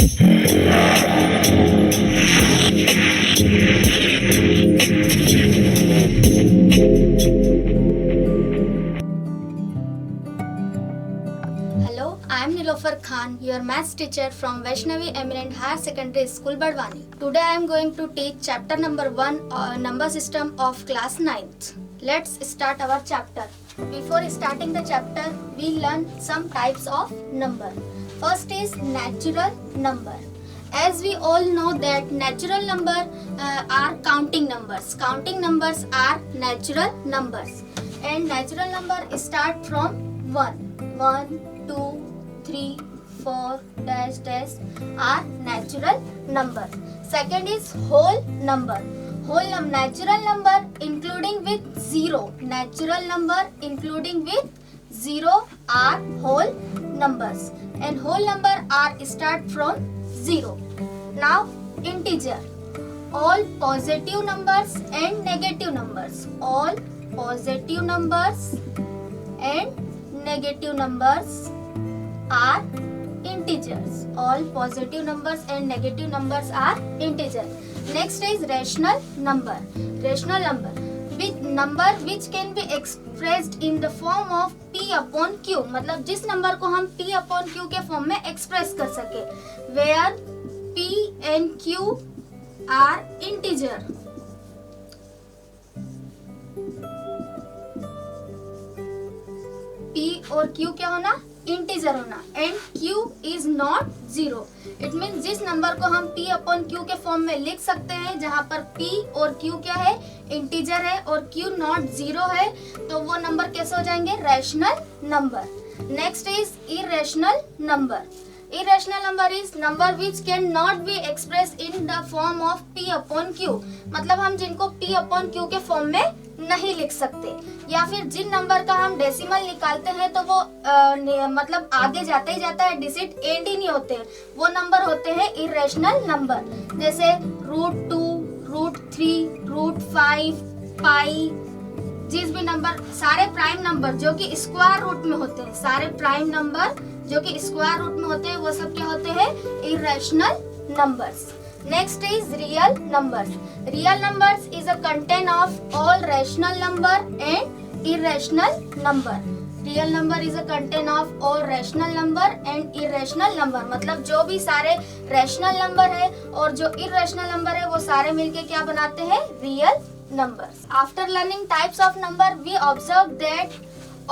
Hello, I am Nilofer Khan, your maths teacher from Vaishnavi Eminent Higher Secondary School, Badwani. Today I am going to teach chapter number 1, number system of class 9th. Let's start our chapter. Before starting the chapter, we learn some types of number. First is natural number. As we all know that natural number are counting numbers. Counting numbers are natural numbers. And natural number start from 1. 1, 2, 3, 4, dash, dash are natural number. Second is whole number. Natural number including with 0. Natural number including with 0 are whole numbers. And whole number are start from 0. Now integer. All positive numbers and negative numbers. All positive numbers and negative numbers are integers. All positive numbers and negative numbers are integer. Next is rational number. Rational number with number which can be expressed in the form of p upon q. मतलब जिस number को हम p upon q के form में express कर सके. Where p and q are integer. p और q क्या होना? इंटीजर होना. And q is not 0. It means जिस नंबर को हम p अपॉन q के फॉर्म में लिख सकते हैं जहाँ पर p और q क्या है? इंटीजर है और q नॉट 0 है, तो वो नंबर कैसे हो जाएंगे? Rational number. Next is irrational number. Irrational number is number which can not be expressed in the form of p upon q. मतलब हम जिनको p upon q के फॉर्म में नहीं लिख सकते, या फिर जिन नंबर का हम डेसिमल निकालते हैं तो वो मतलब आगे जाता ही जाता है, डिजिट एंड ही नहीं होते, वो नंबर होते हैं इरेशनल नंबर. जैसे √2, √3, √5, पाई. जिस भी नंबर, सारे प्राइम नंबर जो कि स्क्वायर रूट में होते हैं, सारे प्राइम नंबर जो कि स्क्वायर रूट में होते हैं, वो सब क्या होते हैं? Irrational numbers. Next is real numbers. Real numbers is a content of all rational number and irrational number. Real number is a content of all rational number and irrational number. मतलब जो भी सारे रैशनल नंबर है और जो irrational number है वो सारे मिलके क्या बनाते हैं? Real numbers. After learning types of number, we observe that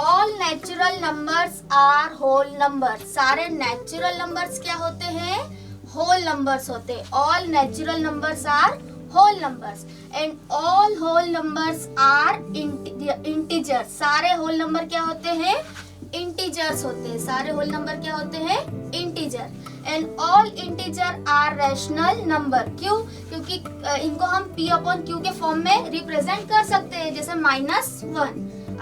all natural numbers are whole numbers. सारे natural numbers क्या होते हैं? whole numbers होते हैं. All natural numbers are whole numbers and all whole numbers are integers. सारे whole number क्या होते हैं? integers होते हैं. सारे whole number क्या होते हैं? integer. And all integer are rational number. क्यों? क्योंकि इनको हम p upon q के फॉर्म में रिप्रेजेंट कर सकते हैं. जैसे -1,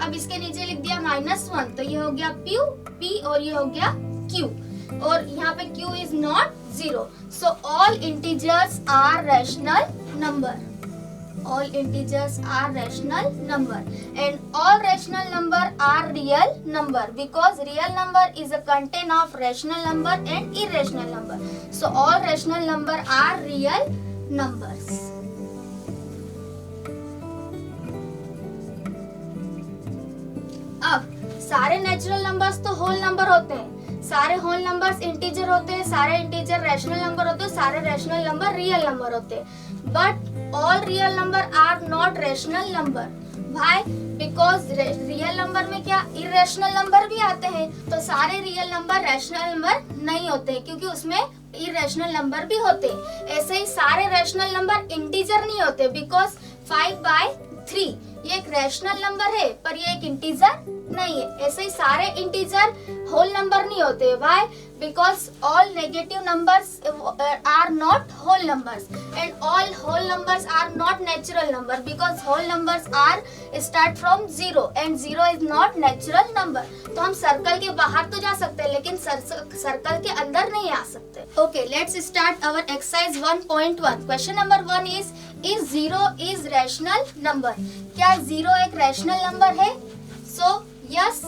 अब इसके नीचे लिख दिया -1, तो ये हो गया p और ये हो गया q, और यहाँ पे q is not 0. So all integers are rational number. All integers are rational number and all rational number are real number, because real number is a content of rational number and irrational number. So all rational number are real numbers. अब सारे natural numbers तो whole number होते हैं, सारे whole numbers integer होते हैं, सारे integer rational number होते हैं, सारे रैशनल नंबर रियल नंबर होते हैं. But all real number are not rational number. Why? Because real number में क्या irrational number भी आते हैं, तो सारे real number rational number नहीं होते क्योंकि उसमें irrational number भी होते हैं. ऐसे ही सारे rational number integer नहीं होते, because 5/3 ये एक रैशनल नंबर है पर ये एक इंटीजर नहीं है. ऐसे ही सारे इंटीजर होल नंबर नहीं होते. Why? Because all negative numbers are not whole numbers and all whole numbers are not natural number, because whole numbers are start from 0 and 0 is not natural number. तो हम circle के बाहर तो जा सकते हैं लेकिन सर्कल के अंदर नहीं आ सकते. Okay, let's start our exercise 1.1. Question number 1 is 0 is rational number. क्या 0 एक रैशनल नंबर है? So yes,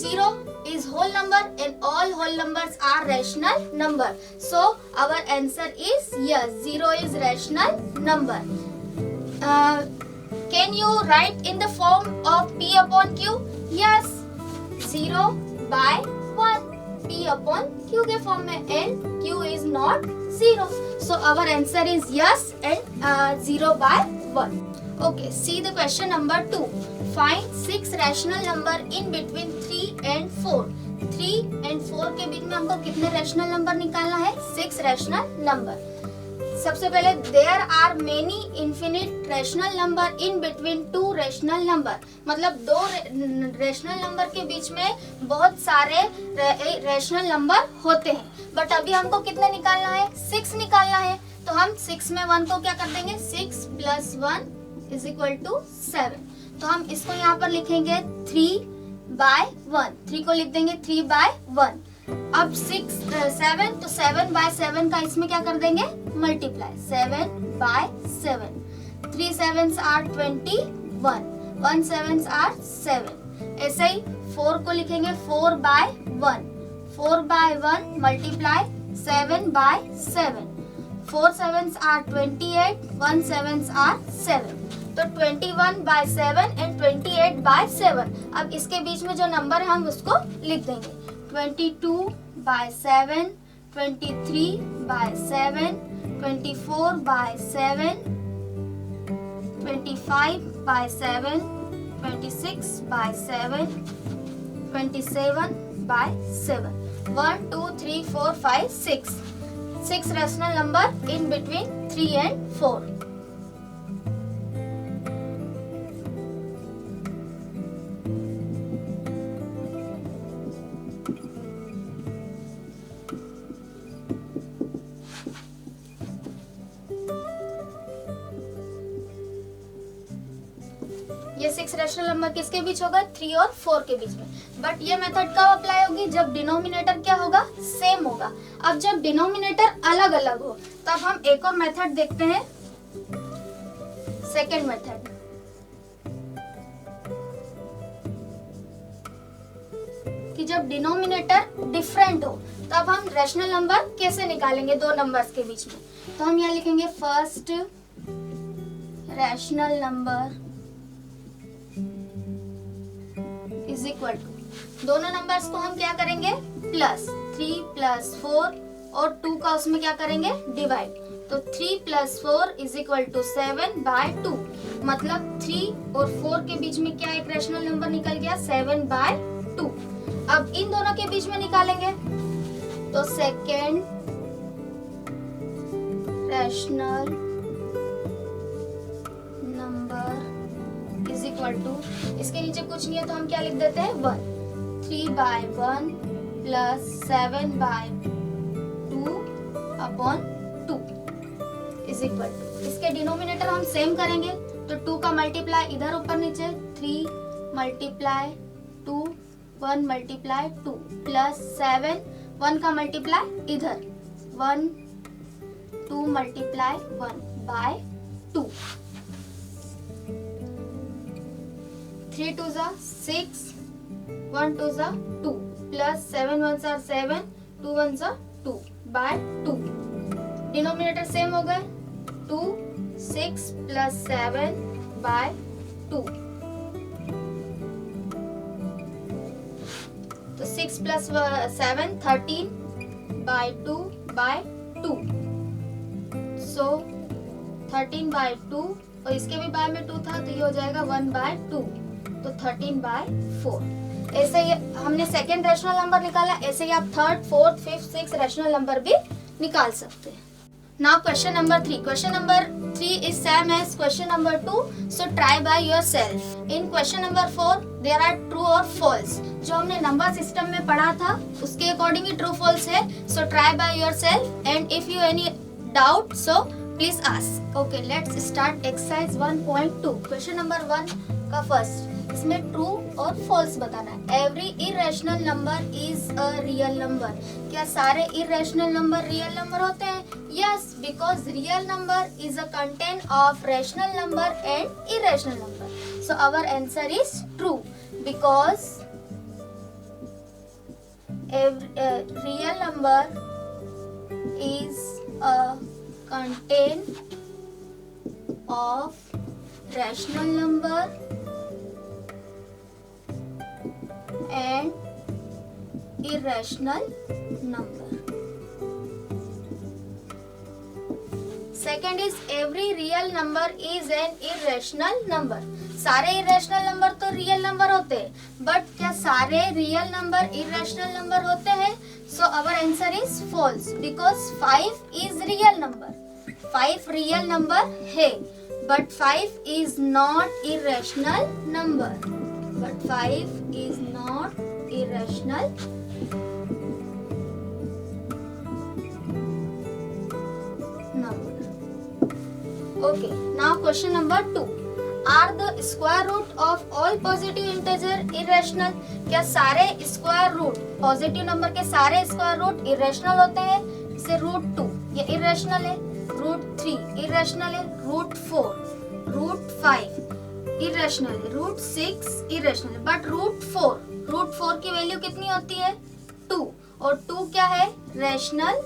0 is whole number and all whole numbers are rational number. So our answer is yes, 0 is rational number. Can you write in the form of P upon Q? Yes, 0 by 1 P upon Q के form में, and Q is not 0. So our answer is yes and 0 by 1. Okay, see the question number 2. Find 6 rational number in between 3 and 4. 3 and 4 के बीच में हमको कितने rational number निकालना है? 6 rational number. सबसे पहले there are many infinite rational number in between two rational number, मतलब दो रैशनल नंबर के बीच में बहुत सारे रैशनल नंबर होते हैं. बट अभी हमको कितने निकालना है? 6 निकालना है. तो हम 6 में 1 को क्या कर देंगे? 6 + 1 = 7. तो हम इसको यहाँ पर लिखेंगे 3/1. 3 को लिख देंगे 3/1. अब 7 तो 7/7 का इसमें क्या कर देंगे? Multiply. 7/7. 3 7s are 21. 1 7s are 7. ऐसे ही 4 को लिखेंगे 4/1. 4/1 multiply 7/7. 4 7s are 28. 1 7s are 7. तो 21/7 and 28/7. अब इसके बीच में जो नंबर है हम उसको लिख देंगे. 22/7, 23/7, 24/7, 25/7, 26/7, 27/7. 1 2 3 4 5 6. 6 rational number in between 3 and 4. ये 6 रैशनल नंबर किसके बीच होगा? 3 और 4 के बीच में. बट ये मेथड कब अप्लाई होगी? जब डिनोमिनेटर क्या होगा? सेम होगा. अब जब डिनोमिनेटर अलग अलग हो तब हम एक और मेथड देखते हैं, सेकेंड मेथड. कि जब डिनोमिनेटर डिफरेंट हो तब हम रैशनल नंबर कैसे निकालेंगे दो नंबर्स के बीच में. तो हम यहाँ लिखेंगे first rational number is equal to, दोनों नंबर्स को हम क्या करेंगे? प्लस. 3 + 4 और 2 का उसमें क्या करेंगे? डिवाइड. तो 3 + 4 = 7/2. मतलब 3 और 4 के बीच में क्या एक रैशनल नंबर निकल गया? 7/2. अब इन दोनों के बीच में निकालेंगे. तो second rational number is equal to, इसके नीचे कुछ नहीं है तो हम क्या लिख देते हैं? 1. 3/1 + 7/2 अपॉन 2 इज इक्वल टू, इसके डिनोमिनेटर हम सेम करेंगे. तो 2 का मल्टीप्लाई इधर ऊपर नीचे, 3 × 2, 1 × 2 प्लस 7, 1 का मल्टीप्लाई इधर, 1 2 × 1/2. 3 2s are 6, 1 2s are 2 plus 7 1s are 7, 2 1s are 2/2. Denominator same हो गए. 2 6 + 7/2. तो 6 + 7 13/2/2. सो 13/2 और इसके भी बाय में 2 था तो ये हो जाएगा 1/2. तो 13/4. ऐसे ही हमने सेकेंड रैशनल नंबर निकाला. ऐसे ही आप third, fourth, fifth, sixth rational number भी निकाल सकते हैं. Now question number 3. Question number 3 is same as question number 2. So try by yourself. In question number 4 there are true or false. जो हमने number system में पढ़ा था उसके अकॉर्डिंग ही ट्रू फॉल्स है. So try by yourself and if you any doubt so please ask. Okay, let's start exercise 1.2. Question number 1 का first, इसमें true और फॉल्स बताना है. Every irrational number is a real number. क्या सारे irrational number real number होते हैं? Yes, because real number is a content of rational number and irrational number. So our answer is true because real number is a contain of rational number and irrational number. Second is every real number is an irrational number. सारे irrational number तो real number होते हैं, but क्या सारे real number irrational number होते हैं? So our answer is false because 5 is real number. 5 real number है, but 5 is not irrational number. But 5 is not irrational number. Okay, now question number 2. Are the square root of all positive integer irrational? क्या सारे square root positive number के सारे square root irrational होते हैं? जैसे root 2 ये irrational है, root 3 irrational है, रूट 4, रूट 5 इरेशनल है, रूट 6 इरेशनल है, बट रूट 4 की वैल्यू कितनी होती है? 2, और 2 क्या है? Rational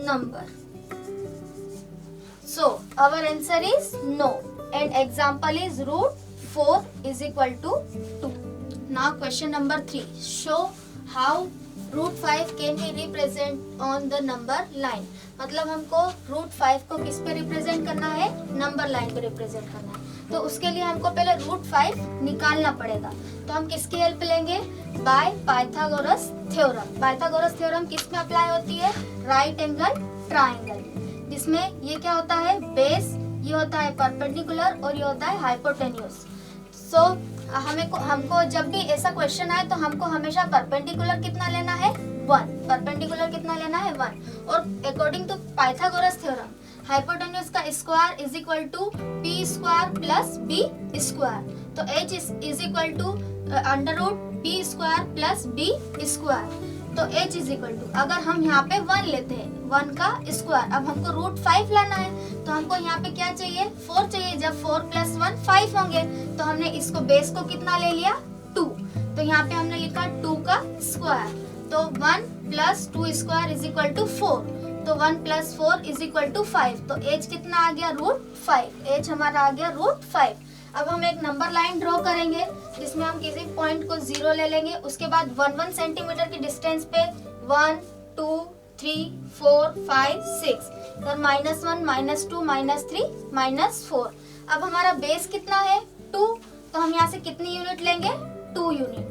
number. So our answer is no, and example is root 4 is equal to 2. Now question number 3. Show how root 5 can be represent on the number line. मतलब हमको root 5 को किस पे रिप्रेजेंट करना है? नंबर लाइन पे represent करना है. तो उसके लिए हमको पहले root 5 निकालना पड़ेगा. तो हम किसकी हेल्प लेंगे? By Pythagoras theorem. Pythagoras theorem किस में अप्लाई होती है? Right angle triangle. जिसमें ये क्या होता है? बेस, ये होता है परपेंडिकुलर और ये होता है हाइपोटेन्यूज. सो हमको जब भी ऐसा क्वेश्चन आए तो हमको हमेशा परपेंडिकुलर कितना लेना है? 1. परपेंडिकुलर कितना लेना है? 1. और according to Pythagoras theorem hypotenuse का square is equal to P square plus B square. तो h is equal to under root B square plus B square. तो h इज इक्वल टू, अगर हम यहाँ पे 1 लेते हैं, 1 का स्क्वायर. अब हमको रूट 5 लाना है, तो हमको यहाँ पे क्या चाहिए? 4 चाहिए. जब 4 प्लस 1 5 होंगे, तो हमने इसको बेस को कितना ले लिया? 2. तो यहाँ पे हमने लिखा 2 का स्क्वायर. तो 1 plus 2 square is equal to 4. तो 1 प्लस 4 इज इक्वल टू 5. तो h कितना आ गया? रूट 5. h हमारा आ गया रूट 5. अब हम एक नंबर लाइन ड्रॉ करेंगे जिसमें हम किसी पॉइंट को 0 ले लेंगे. उसके बाद 1 सेंटीमीटर की डिस्टेंस पे 1 2 3 4 5 6, तो -1 -2 -3 -4. अब हमारा बेस कितना है? 2. तो हम यहाँ से कितनी यूनिट लेंगे? 2 यूनिट.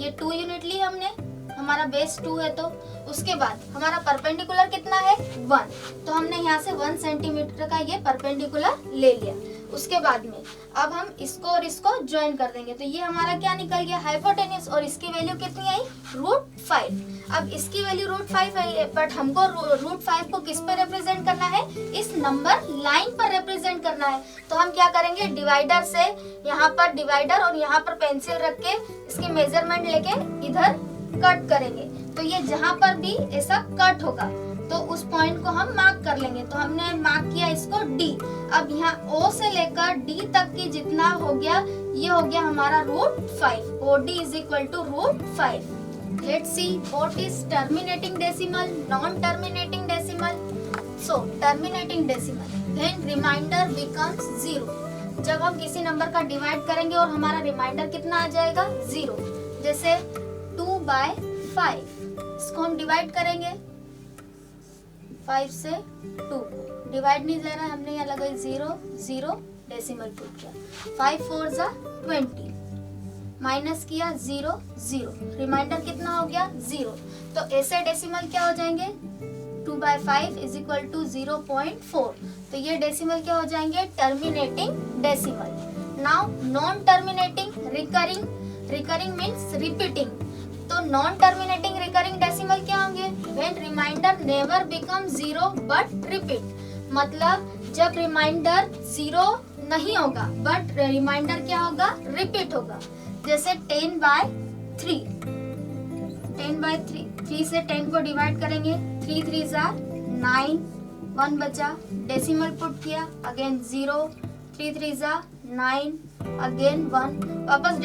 ये 2 यूनिट ली हमने, हमारा बेस 2 है. तो उसके बाद हमारा परपेंडिकुलर कितना है? 1. तो हमने यहाँ से 1 सेंटीमीटर का ये परपेंडिकुलर ले लिया. उसके बाद में अब हम इसको और इसको ज्वाइन कर देंगे. तो ये हमारा क्या निकल गया? हाइपोटेन्यूज. और इसकी वैल्यू कितनी आई? रूट 5. अब इसकी वैल्यू रूट 5 आई है, बट हमको रूट 5 को किस पर रिप्रेजेंट करना है? इस नंबर लाइन पर रिप्रेजेंट करना है. तो हम क्या करेंगे? डिवाइडर से यहाँ पर डिवाइडर और यहाँ पर पेंसिल रख के इसकी मेजरमेंट लेके इधर कट करेंगे. तो ये जहाँ पर भी ऐसा कट होगा तो उस पॉइंट को हम मार्क कर लेंगे. तो हमने मार्क किया इसको D. अब यहाँ O से लेकर D तक की जितना हो गया, ये हो गया हमारा root 5. OD is equal to root 5. Let's see what is terminating decimal, non terminating decimal. So terminating decimal when remainder becomes 0. जब हम किसी नंबर का डिवाइड करेंगे और हमारा रिमाइंडर कितना आ जाएगा? 0. जैसे 2/5, इसको हम डिवाइड करेंगे 5 से 2. डिवाइड नहीं ले रहा है, हमने यहाँ लगाई 0 0 डेसिमल पुट किया. 5 4 जा 20, माइनस किया 0 0. रिमाइंडर कितना हो गया? 0. तो ऐसे डेसिमल क्या हो जाएंगे? 2/5 इज इक्वल टू 0.4. तो ये डेसिमल क्या हो जाएंगे? Terminating decimal. Now non terminating recurring means repeating. तो नॉन टर्मिनेटिंग रिकरिंग डेसिमल क्या होंगे? When reminder never become 0 but repeat. मतलब जब रिमाइंडर 0 नहीं होगा बट रिमाइंडर क्या होगा? रिपीट होगा. जैसे 10/3. 3 से 10 को डिवाइड करेंगे. 3 3 जा 9, 1 बचा, डेसिमल पुट किया, अगेन 0. 3 3 जा 9, अगेन 1, वापस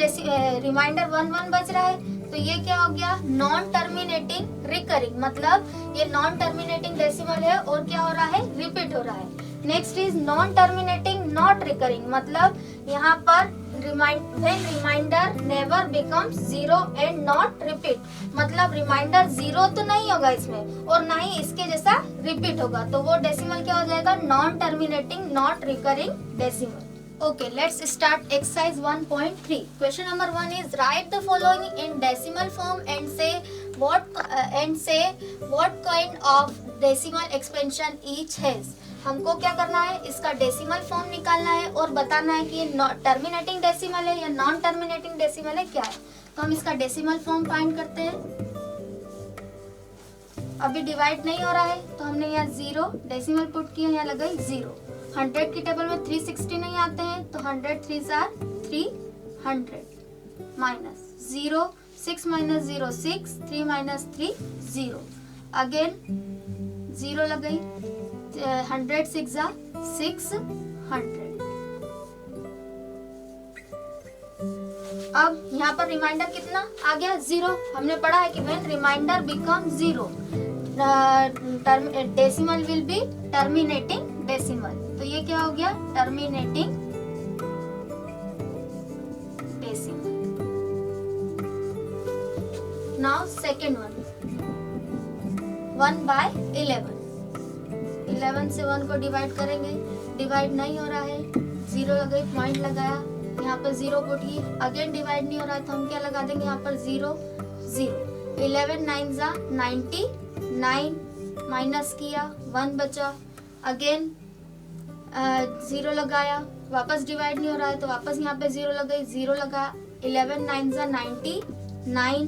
रिमाइंडर 1 1 बच रहा है. तो ये क्या हो गया, नॉन टर्मिनेटिंग रिकरिंग, मतलब ये नॉन टर्मिनेटिंग डेसिमल है और क्या हो रहा है, रिपीट हो रहा है। Next is non terminating not recurring, मतलब यहाँ पर when reminder never becomes zero and not repeat, मतलब रिमाइंडर जीरो तो नहीं होगा इसमें और ना ही इसके जैसा रिपीट होगा, तो वो डेसिमल क्या हो जाएगा, non terminating not recurring decimal. Okay, let's start exercise 1.3. Question number 1 is write the following in decimal form and say what kind of decimal expansion each has. हमको क्या करना है, इसका डेसिमल फॉर्म निकालना है और बताना है कि ये टर्मिनेटिंग डेसिमल है या नॉन टर्मिनेटिंग डेसिमल है, क्या है। तो हम इसका डेसिमल फॉर्म फाइंड करते हैं। अभी डिवाइड नहीं हो रहा है तो हमने यहाँ 0 डेसिमल पुट किया, यहाँ लगाई 0। 100 की टेबल में 360 नहीं आते हैं तो 100 3s are 300 minus 0, 6 minus 0 6, 3 minus 3 0, again 0 लगाई, 100 6 are 600। अब यहाँ पर रिमाइंडर कितना आ गया, 0। हमने पढ़ा है कि when reminder become 0 decimal will be terminating decimal, तो ये क्या हो गया, terminating decimal. Now second one, 1/11, 11 से 1 को डिवाइड करेंगे, डिवाइड नहीं हो रहा है, 0 लगाई, पॉइंट लगाया, यहाँ पर 0 पुट की, अगेन डिवाइड नहीं हो रहा है तो हम क्या लगा देंगे, यहाँ पर 0 0। 11 9s are 99, माइनस किया, 1 बचा, अगेन 0 लगाया, वापस डिवाइड नहीं हो रहा है तो वापस यहाँ पे 0 लगाई, 0 लगाया, 11 9s are 99,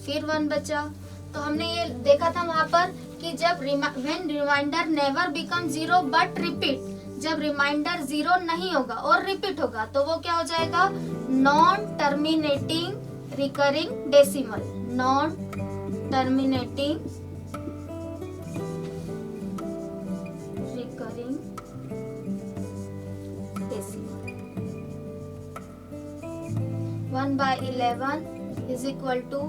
फिर 1 बचा। तो हमने ये देखा था वहां पर कि जब when reminder never become 0 but repeat, जब रिमाइंडर 0 नहीं होगा और रिपीट होगा तो वो क्या हो जाएगा, non terminating recurring decimal, non terminating recurring decimal. 1/11 is equal to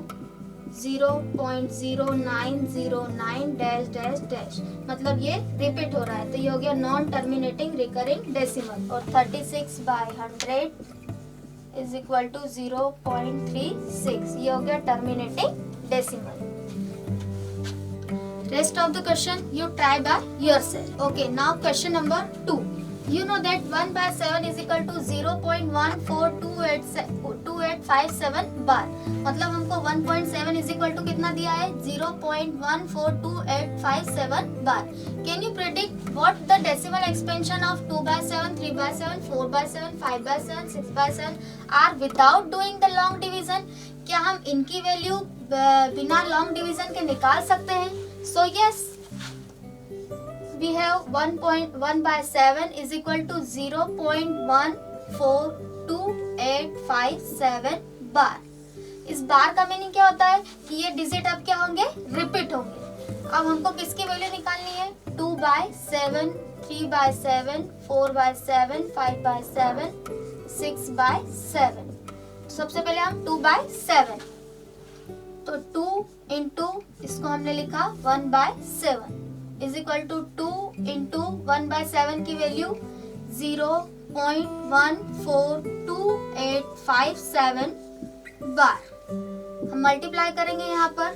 0.0909 dash dash dash, मतलब ये रिपीट हो रहा है तो ये हो गया नॉन टर्मिनेटिंग रिकरिंग डेसिमल। और 36/100 इज इक्वल टू 0.36, ये हो गया terminating decimal. Rest of the question you try by yourself. Okay, now question number 2. You know that 1/7 is equal to 0.142857 bar. मतलब हमको 1.7 is equal to कितना दिया है, 0.142857 bar. Can you predict what the decimal expansion of 2/7, 3/7, 4/7, 5/7, 6/7 are without doing the long division? क्या हम इनकी value बिना long division के निकाल सकते हैं? So yes, we have 1/7 is equal to 0.142857 बार। इस बार का मीनिंग क्या होता है कि ये डिजिट अब क्या होंगे, रिपीट होंगे। अब हमको किसकी वैल्यू निकालनी है, 2/7, 3/7, 4/7, 5/7, 6/7। सबसे पहले हम 2/7, तो 2 इंटू इसको हमने लिखा 1/7 इज इक्वल टू 2 इंटू 1/7 की वैल्यू 0.142857 बार। हम मल्टीप्लाई करेंगे यहाँ पर,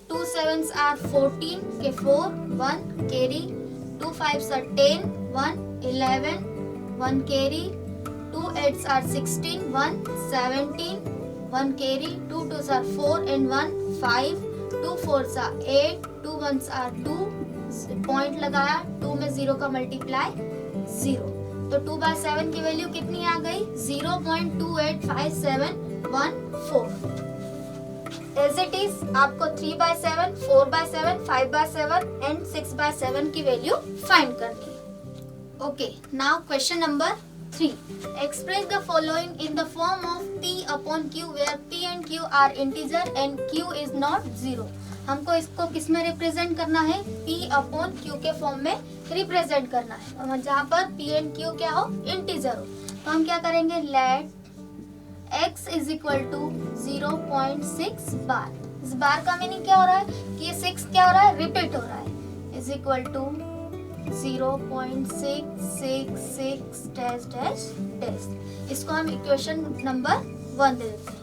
2 7s are 14 के 4, 1 carry, 2 5s are 10, 1 11, 1 carry, 2 8s are 16, 1 17, 1 carry, 2 2s are 4 and 1 5, 2 4s are 8, 2 1s are 2, point लगाया, 2 में 0 का मल्टीप्लाई 0, तो 2/7 की वैल्यू कितनी आ गई, 0.285714। एज इट इज आपको 3/7, 4/7, 5/7 एंड 6/7 की वैल्यू फाइंड करनी है। Okay, now question number 3. Express the following in the form of P upon Q where P and Q are integer and Q is not 0. हमको इसको किस में रिप्रेजेंट करना है, P upon Q के फॉर्म में रिप्रेजेंट करना है, जहाँ पर P and Q क्या हो, इंटीजर हो। तो हम क्या करेंगे, let x is equal to 0.6 bar. इस बार का मीनिंग क्या हो रहा है कि ये 6 क्या हो रहा है, रिपीट हो रहा है, is equal to 0.666 dash dash dash. इसको हम इक्वेशन नंबर 1 दे देते हैं।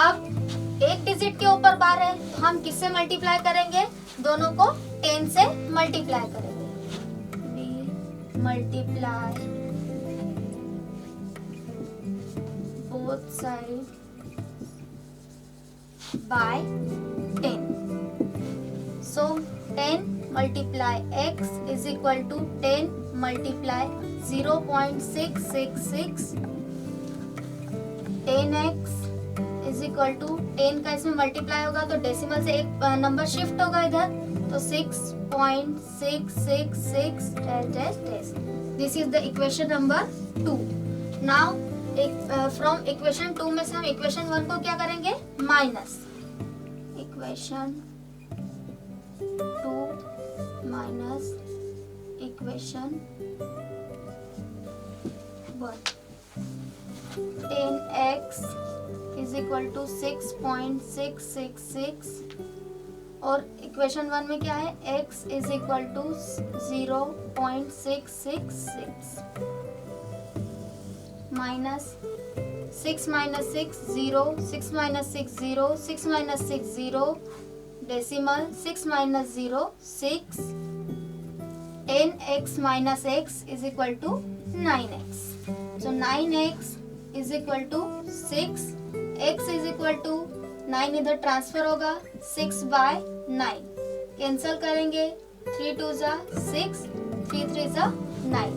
अब एक डिजिट के ऊपर बार है तो हम किससे मल्टीप्लाई करेंगे, दोनों को 10 से मल्टीप्लाई करेंगे। We multiply both sides by 10. So 10 multiply x is equal to 10 multiply 0.666 10x is equal to 10 का इसमें मल्टीप्लाई होगा तो डेसिमल से एक नंबर शिफ्ट होगा इधर, तो 6.666 dash dash dash. This is the equation number 2. Now from equation 2 में से हम equation 1 को क्या करेंगे, minus equation 2 minus equation 1. 10x is equal to 6.666 और इक्वेशन 1 में क्या है, x is equal to 0.666 minus 6 minus 6 0, 6 minus 6 0, 6 minus 6 0, decimal 6 minus 0 6, 10x minus x is equal to 9x. So 9x is equal to 6, x is equal to 9 इधर transfer होगा, 6 by 9 cancel करेंगे, 3 2 जा 6, 3 3 जा 9,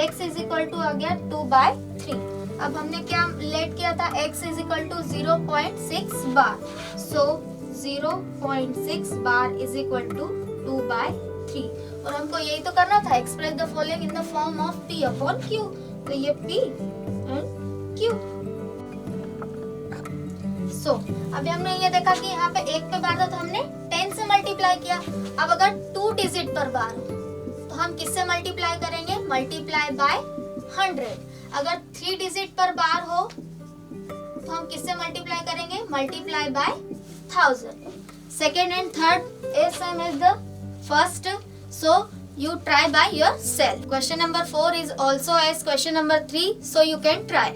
x is equal to आ गया 2 by 3. अब हमने क्या late किया था, x is equal to 0.6 bar, so 0.6 bar is equal to 2 by 3. और हमको यही तो करना था, express the following in the form of p upon q, तो ये p एंड q. So, अभी हमने ये देखा कि यहाँ पे एक पे बार था तो हमने 10 से मल्टीप्लाई किया। अब अगर 2 डिजिट पर बार हो तो हम किससे मल्टीप्लाई करेंगे, मल्टीप्लाई बाय 100। अगर 3 डिजिट पर बार हो तो हम किससे मल्टीप्लाई करेंगे, multiply by 1000। Second and third is same as the first, so you try by yourself. Question number 4 is also as question number 3, so you can try.